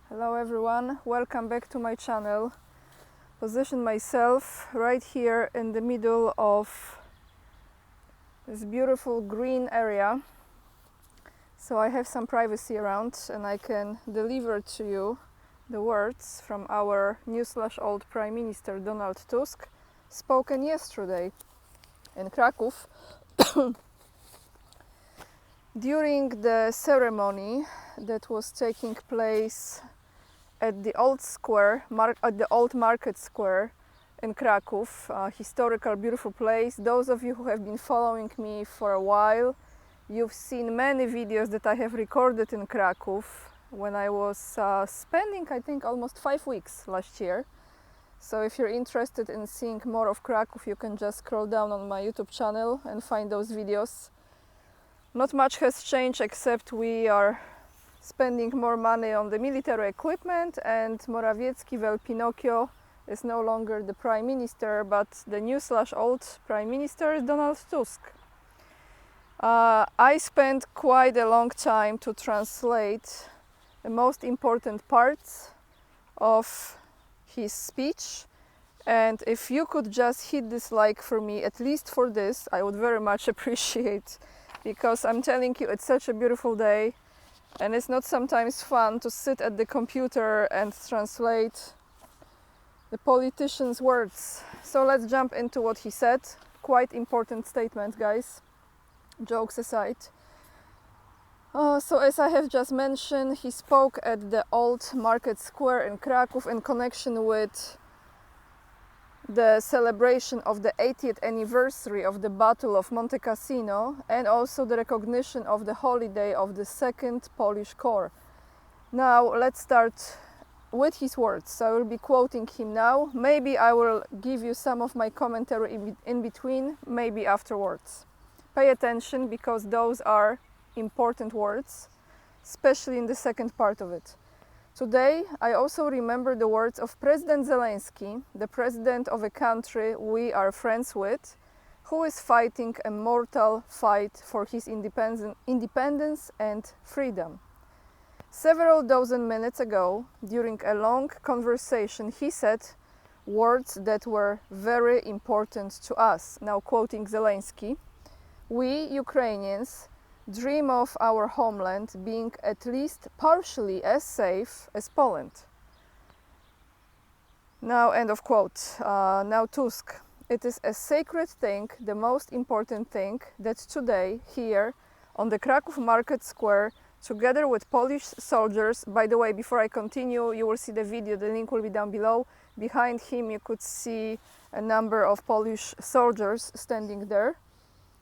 Hello everyone, welcome back to my channel. Position myself right here in the middle of this beautiful green area, so I have some privacy around and I can deliver to you the words from our new/old Prime Minister Donald Tusk, spoken yesterday in Kraków during the ceremony that was taking place at the old market square in Kraków, a historical, beautiful place. Those of you who have been following me for a while, you've seen many videos that I have recorded in Kraków when I was spending, I think, almost 5 weeks last year. So if you're interested in seeing more of Kraków, you can just scroll down on my YouTube channel and find those videos. Not much has changed, except we are spending more money on the military equipment, and Morawiecki, well, Pinocchio, is no longer the Prime Minister, but the new/old Prime Minister is Donald Tusk. I spent quite a long time to translate the most important parts of his speech, and if you could just hit this like for me, at least for this, I would very much appreciate, because I'm telling you, it's such a beautiful day. And it's not sometimes fun to sit at the computer and translate the politician's words. So let's jump into what he said. Quite important statement, guys. Jokes aside. So as I have just mentioned, he spoke at the old market square in Kraków in connection with the celebration of the 80th anniversary of the Battle of Monte Cassino, and also the recognition of the holiday of the Second Polish Corps. Now let's start with his words. So I will be quoting him now. Maybe I will give you some of my commentary in between, maybe afterwards. Pay attention, because those are important words, especially in the second part of it. Today, I also remember the words of President Zelensky, the president of a country we are friends with, who is fighting a mortal fight for his independence and freedom. Several dozen minutes ago, during a long conversation, he said words that were very important to us. Now quoting Zelensky, "We, Ukrainians, dream of our homeland being at least partially as safe as Poland." Now, end of quote. Now Tusk, "It is a sacred thing, the most important thing, that today, here on the Kraków Market Square, together with Polish soldiers," by the way, before I continue, you will see the video, the link will be down below. Behind him you could see a number of Polish soldiers standing there.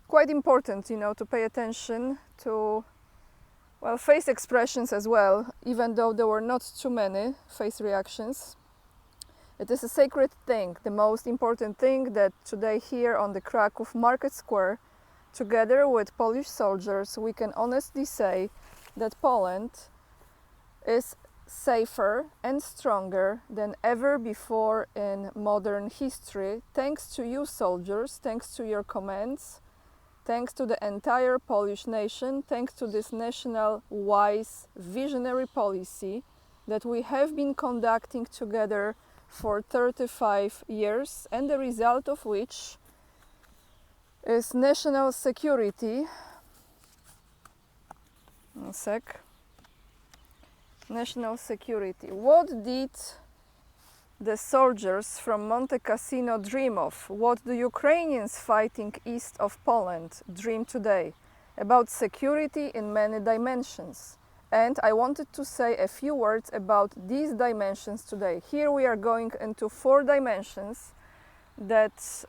Quite important, to pay attention to, well, face expressions as well, even though there were not too many face reactions. It is a sacred thing, the most important thing, that today here on the Kraków Market Square, together with Polish soldiers, we can honestly say that Poland is safer and stronger than ever before in modern history, thanks to you soldiers, thanks to your commands, thanks to the entire Polish nation, thanks to this national, wise, visionary policy that we have been conducting together for 35 years, and the result of which is national security. One sec. National security. What did the soldiers from Monte Cassino dream of? What do Ukrainians fighting east of Poland dream today? About security in many dimensions. And I wanted to say a few words about these dimensions today. Here we are going into 4 dimensions that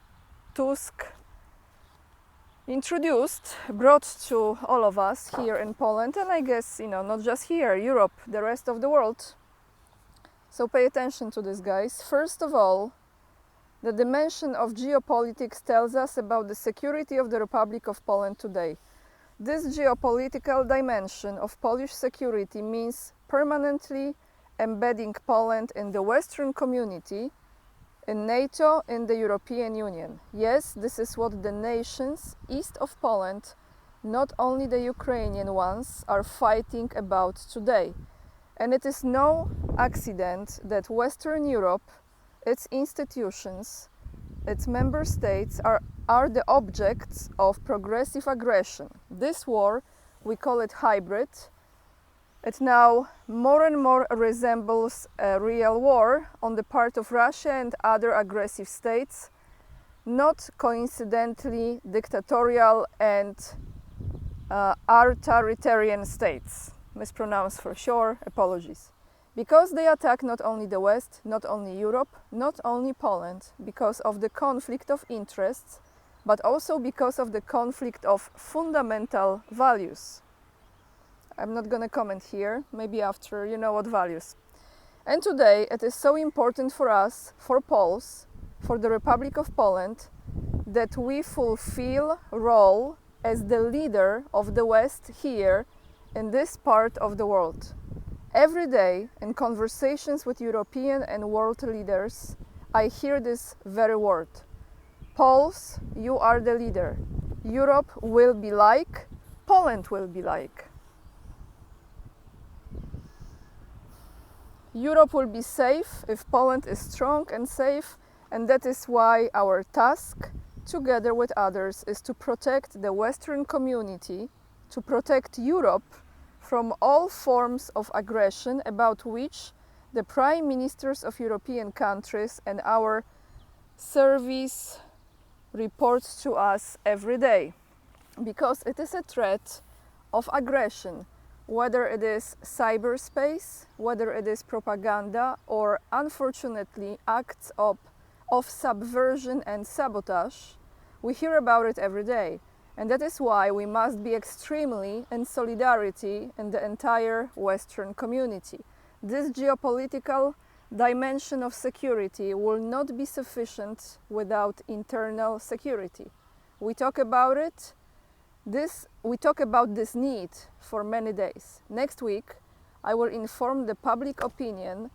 Tusk introduced, brought to all of us here in Poland, and I guess, not just here, Europe, the rest of the world. So pay attention to this, guys. First of all, the dimension of geopolitics tells us about the security of the Republic of Poland today. This geopolitical dimension of Polish security means permanently embedding Poland in the Western community, in NATO, in the European Union. Yes, this is what the nations east of Poland, not only the Ukrainian ones, are fighting about today. And it is no accident that Western Europe, its institutions, its member states are the objects of progressive aggression. This war, we call it hybrid, it now more and more resembles a real war on the part of Russia and other aggressive states, not coincidentally dictatorial and authoritarian states. Mispronounced for sure, apologies. Because they attack not only the West, not only Europe, not only Poland, because of the conflict of interests, but also because of the conflict of fundamental values. I'm not going to comment here, maybe after, you know what values. And today it is so important for us, for Poles, for the Republic of Poland, that we fulfill role as the leader of the West here in this part of the world. Every day in conversations with European and world leaders, I hear this very word. Poles, you are the leader. Europe will be like, Poland will be like. Europe will be safe if Poland is strong and safe, and that is why our task, together with others, is to protect the Western community, to protect Europe from all forms of aggression about which the prime ministers of European countries and our service reports to us every day. Because it is a threat of aggression, whether it is cyberspace, whether it is propaganda, or unfortunately acts of subversion and sabotage. We hear about it every day. And that is why we must be extremely in solidarity in the entire Western community. This geopolitical dimension of security will not be sufficient without internal security. We talk about it. We talk about this need for many days. Next week, I will inform the public opinion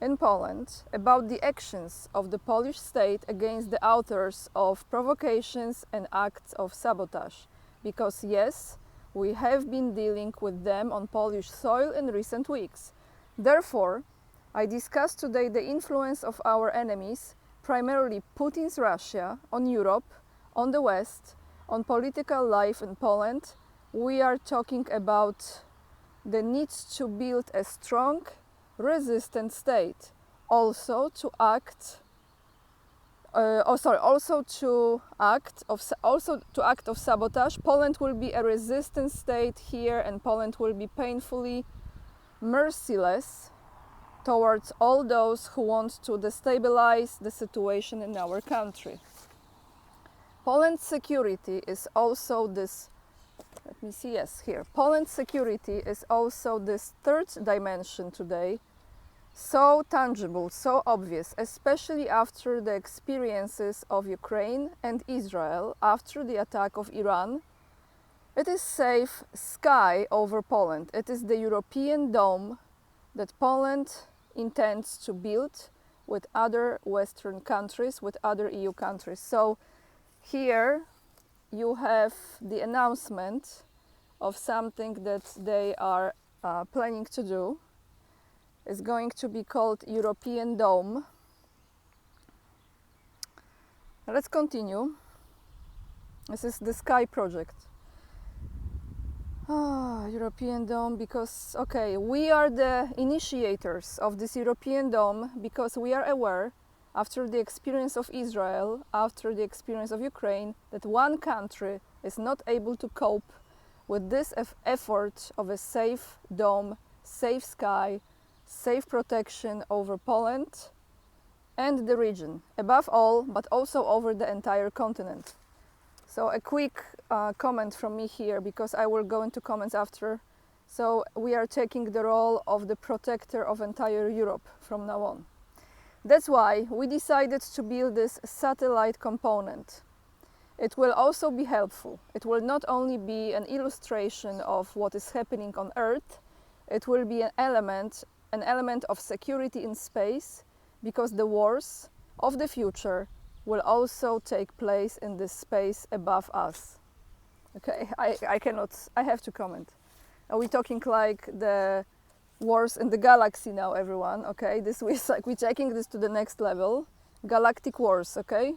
in Poland about the actions of the Polish state against the authors of provocations and acts of sabotage. Because yes, we have been dealing with them on Polish soil in recent weeks. Therefore, I discuss today the influence of our enemies, primarily Putin's Russia, on Europe, on the West, on political life in Poland. We are talking about the need to build a strong, resistant state, also to act of sabotage. Poland will be a resistant state here, and Poland will be painfully merciless towards all those who want to destabilize the situation in our country. Poland's security is also this, Poland's security is also this third dimension today, so tangible, so obvious, especially after the experiences of Ukraine and Israel after the attack of Iran. It is safe sky over Poland. It is the European dome that Poland intends to build with other Western countries, with other EU countries. So here you have the announcement of something that they are planning to do. It's going to be called European Dome. Let's continue. This is the Sky project. European Dome, because, we are the initiators of this European Dome because we are aware, after the experience of Israel, after the experience of Ukraine, that one country is not able to cope with this effort of a safe dome, safe sky, safe protection over Poland and the region, above all, but also over the entire continent. So a quick comment from me here, because I will go into comments after. So we are taking the role of the protector of entire Europe from now on. That's why we decided to build this satellite component. It will also be helpful. It will not only be an illustration of what is happening on Earth, it will be an element of security in space, because the wars of the future will also take place in this space above us. I have to comment. Are we talking like the wars in the galaxy now, everyone, okay? This is like we're taking this to the next level. Galactic wars, okay?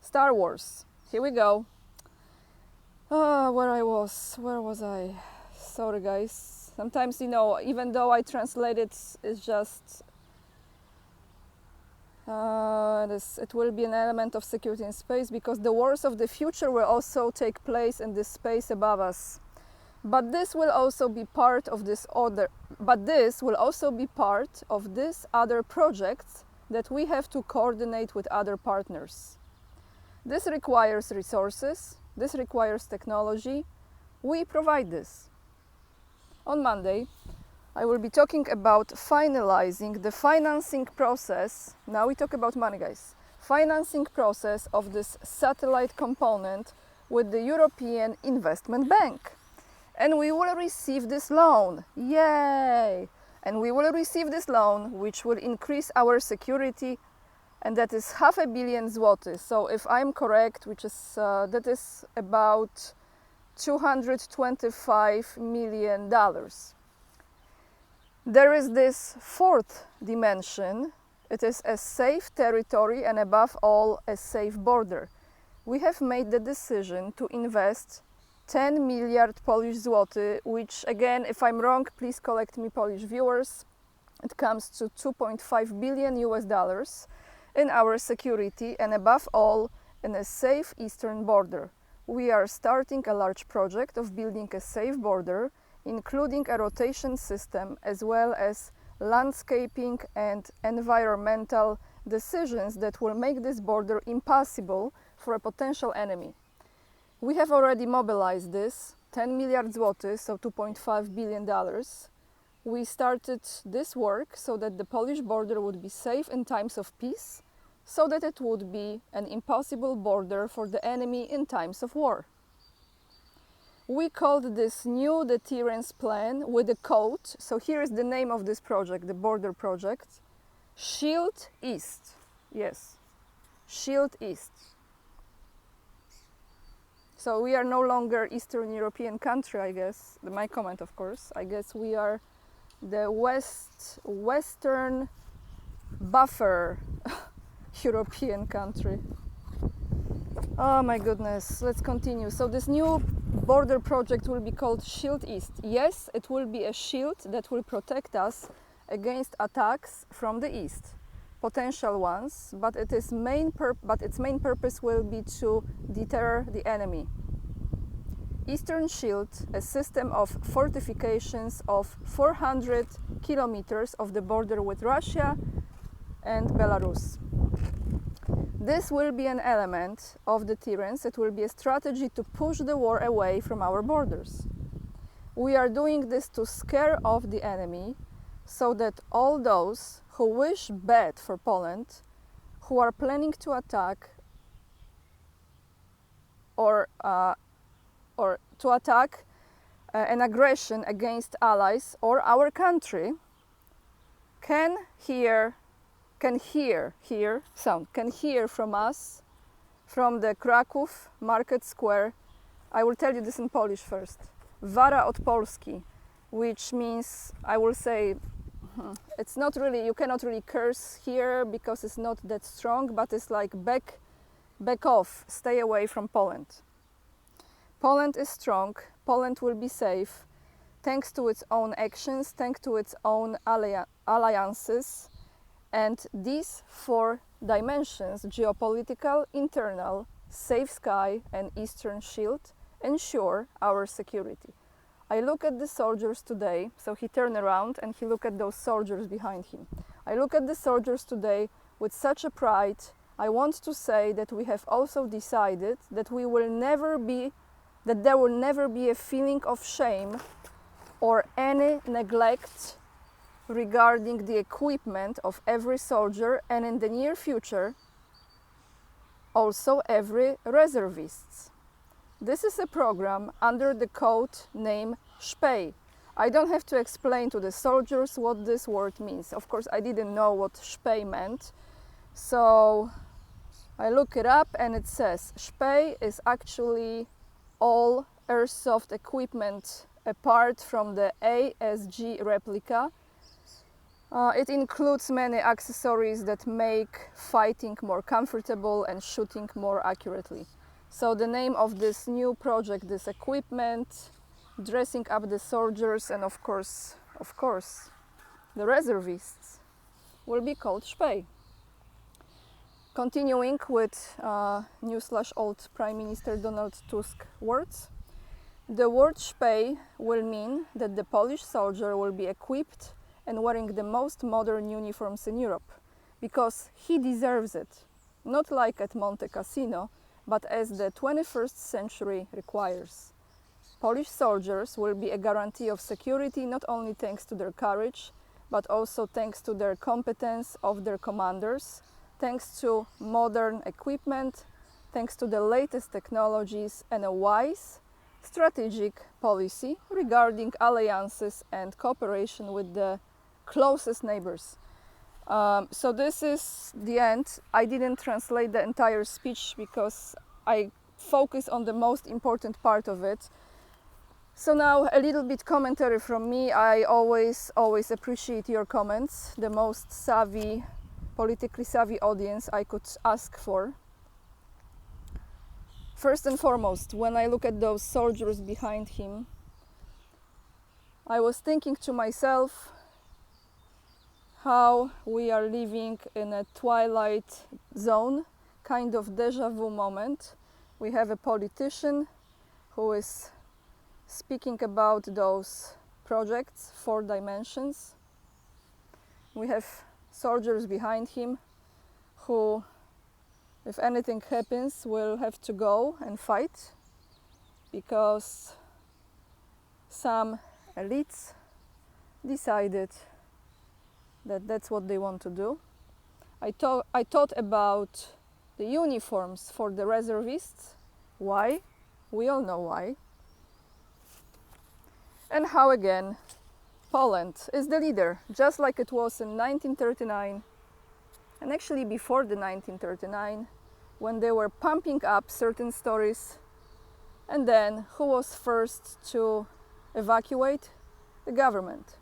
Star Wars. Here we go. Where was I? Sorry, guys. Sometimes, even though I translate it, it's just it will be an element of security in space, because the wars of the future will also take place in this space above us. But this will also be part of this other projects that we have to coordinate with other partners. This requires resources, this requires technology. We provide this. On Monday, I will be talking about finalizing the financing process. Now we talk about money, guys. Financing process of this satellite component with the European Investment Bank. And we will receive this loan. Yay! And we will receive this loan, which will increase our security, and that is 500 million zlotys. So if I'm correct, that is about $225 million. There is this fourth dimension. It is a safe territory and above all a safe border. We have made the decision to invest 10 milliard Polish zloty, which again, if I'm wrong, please correct me, Polish viewers. It comes to $2.5 billion in our security and above all in a safe eastern border. We are starting a large project of building a safe border, including a rotation system as well as landscaping and environmental decisions that will make this border impassable for a potential enemy. We have already mobilized this, 10 milliard zlotys, so $2.5 billion. We started this work so that the Polish border would be safe in times of peace, so that it would be an impossible border for the enemy in times of war. We called this new deterrence plan with a code, so here is the name of this project, the border project, Shield East. Yes, Shield East. So we are no longer Eastern European country, I guess. My comment, of course. I guess we are the Western buffer European country. Oh my goodness, let's continue. So this new border project will be called Shield East. Yes, it will be a shield that will protect us against attacks from the east, potential ones, but its main purpose will be to deter the enemy. Eastern Shield, a system of fortifications of 400 kilometers of the border with Russia and Belarus. This will be an element of deterrence. It will be a strategy to push the war away from our borders. We are doing this to scare off the enemy so that all those who wish bad for Poland, who are planning to attack an aggression against allies or our country, can hear from us, from the Kraków Market Square. I will tell you this in Polish first. Wara od Polski, which means, I will say, it's not really, you cannot really curse here because it's not that strong, but it's like back off, stay away from Poland. Poland is strong, Poland will be safe, thanks to its own actions, thanks to its own alliances. And these four dimensions, geopolitical, internal, safe sky and Eastern Shield, ensure our security. I look at the soldiers today, so he turned around and he looked at those soldiers behind him. I look at the soldiers today with such a pride. I want to say that we have also decided that there will never be a feeling of shame or any neglect regarding the equipment of every soldier, and in the near future also every reservists. This is a program under the code name SPEJ. I don't have to explain to the soldiers what this word means. Of course, I didn't know what SPEJ meant, so I look it up and it says SPEJ is actually all airsoft equipment apart from the ASG replica. It includes many accessories that make fighting more comfortable and shooting more accurately. So the name of this new project, this equipment, dressing up the soldiers, and of course, the reservists, will be called Spey. Continuing with new/old Prime Minister Donald Tusk words, the word Spey will mean that the Polish soldier will be equipped and wearing the most modern uniforms in Europe, because he deserves it, not like at Monte Cassino, but as the 21st century requires. Polish soldiers will be a guarantee of security, not only thanks to their courage, but also thanks to their competence of their commanders, thanks to modern equipment, thanks to the latest technologies, and a wise, strategic policy regarding alliances and cooperation with the closest neighbors. So this is the end. I didn't translate the entire speech because I focus on the most important part of it. So now a little bit commentary from me. I always appreciate your comments, the most savvy, politically savvy audience I could ask for. First and foremost, when I look at those soldiers behind him, I was thinking to myself how we are living in a twilight zone, kind of deja vu moment. We have a politician who is speaking about those projects, 4 dimensions. We have soldiers behind him who, if anything happens, will have to go and fight because some elites decided that that's what they want to do. I thought about the uniforms for the reservists. Why? We all know why. And how again Poland is the leader, just like it was in 1939, and actually before the 1939, when they were pumping up certain stories. And then who was first to evacuate? The government.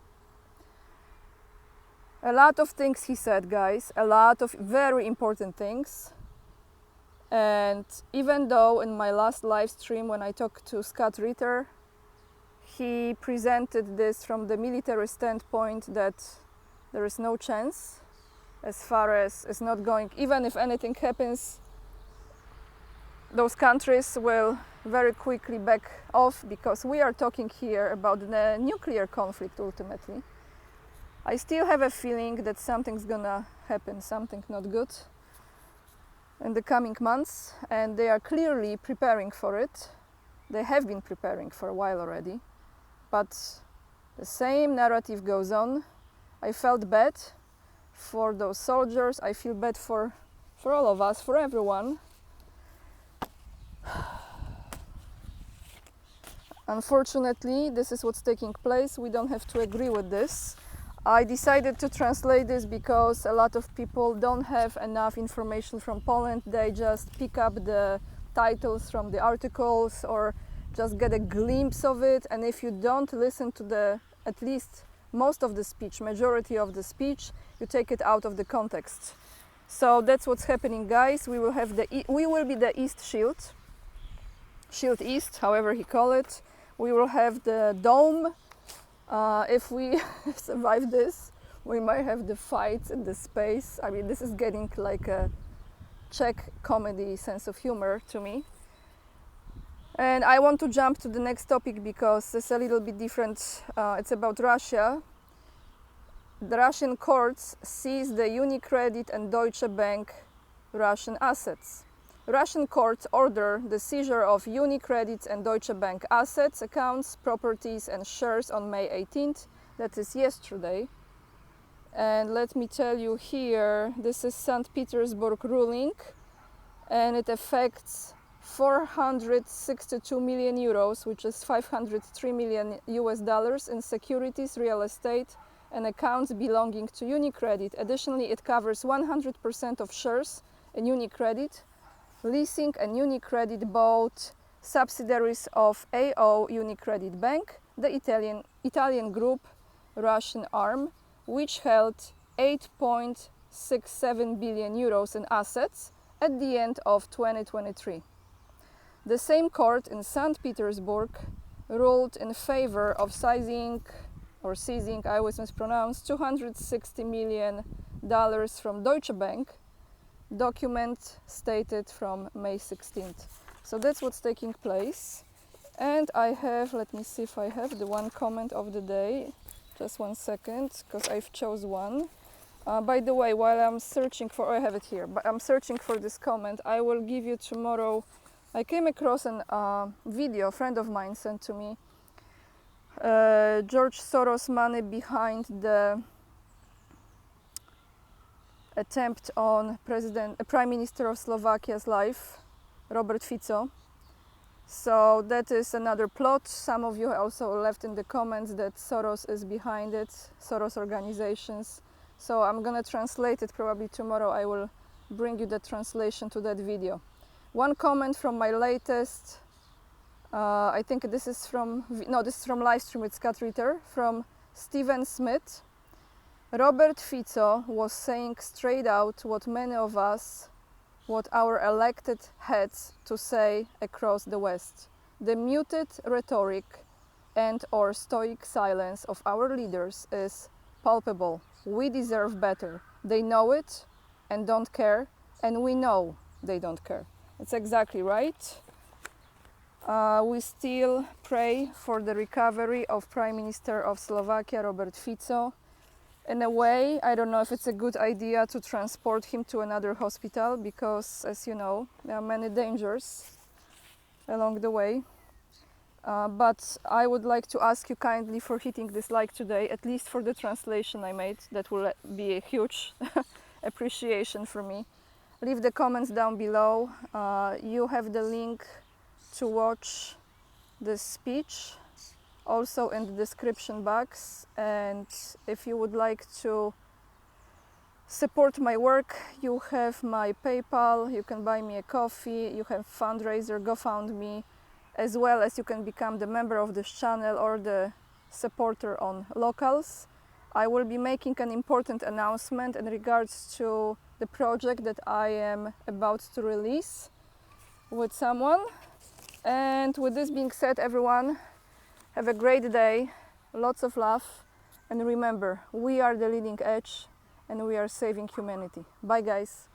A lot of things he said, guys, a lot of very important things. And even though in my last live stream when I talked to Scott Ritter, he presented this from the military standpoint that there is no chance, as far as it's not going, even if anything happens, those countries will very quickly back off, because we are talking here about the nuclear conflict ultimately. I still have a feeling that something's gonna happen, something not good in the coming months, and they are clearly preparing for it. They have been preparing for a while already, but the same narrative goes on. I felt bad for those soldiers. I feel bad for all of us, for everyone. Unfortunately, this is what's taking place. We don't have to agree with this. I decided to translate this because a lot of people don't have enough information from Poland. They just pick up the titles from the articles or just get a glimpse of it. And if you don't listen to at least most of the speech, majority of the speech, you take it out of the context. So that's what's happening, guys. We will be the East Shield East, however he call it. We will have the dome. If we survive this, we might have the fights in the space. I mean, this is getting like a Czech comedy sense of humor to me. And I want to jump to the next topic because it's a little bit different. It's about Russia. The Russian courts seized the UniCredit and Deutsche Bank Russian assets. Russian courts order the seizure of UniCredit and Deutsche Bank assets, accounts, properties and shares on May 18th. That is yesterday. And let me tell you here, this is St. Petersburg ruling, and it affects 462 million euros, which is 503 million US dollars in securities, real estate and accounts belonging to UniCredit. Additionally, it covers 100% of shares in UniCredit, leasing, and UniCredit bought subsidiaries of AO UniCredit Bank, the Italian group Russian arm, which held 8.67 billion euros in assets at the end of 2023. The same court in St. Petersburg ruled in favor of seizing, I always mispronounce, $260 million from Deutsche Bank, document stated from May 16th. So that's what's taking place. And I have, let me see if I have the one comment of the day. Just 1 second, because I've chose one. By the way, while I'm searching for, I have it here, but I'm searching for this comment, I will give you tomorrow. I came across a video a friend of mine sent to me. George Soros' money behind the attempt on Prime Minister of Slovakia's life, Robert Fico. So that is another plot. Some of you also left in the comments that Soros is behind it, Soros organizations. So I'm gonna translate it probably tomorrow. I will bring you the translation to that video. One comment from my latest, I think this is from live stream with Scott Ritter, from Stephen Smith. Robert Fico was saying straight out what many of us, what our elected heads to say across the West. The muted rhetoric and or stoic silence of our leaders is palpable. We deserve better. They know it and don't care, and we know they don't care. It's exactly right. We still pray for the recovery of Prime Minister of Slovakia, Robert Fico. In a way, I don't know if it's a good idea to transport him to another hospital because, as you know, there are many dangers along the way. But I would like to ask you kindly for hitting this like today, at least for the translation I made. That will be a huge appreciation for me. Leave the comments down below. You have the link to watch this speech also in the description box, and if you would like to support my work, you have my PayPal, you can buy me a coffee, you have fundraiser, GoFundMe, as well as you can become the member of this channel or the supporter on Locals. I will be making an important announcement in regards to the project that I am about to release with someone. And with this being said, everyone, have a great day, lots of love, and remember, we are the leading edge and we are saving humanity. Bye guys.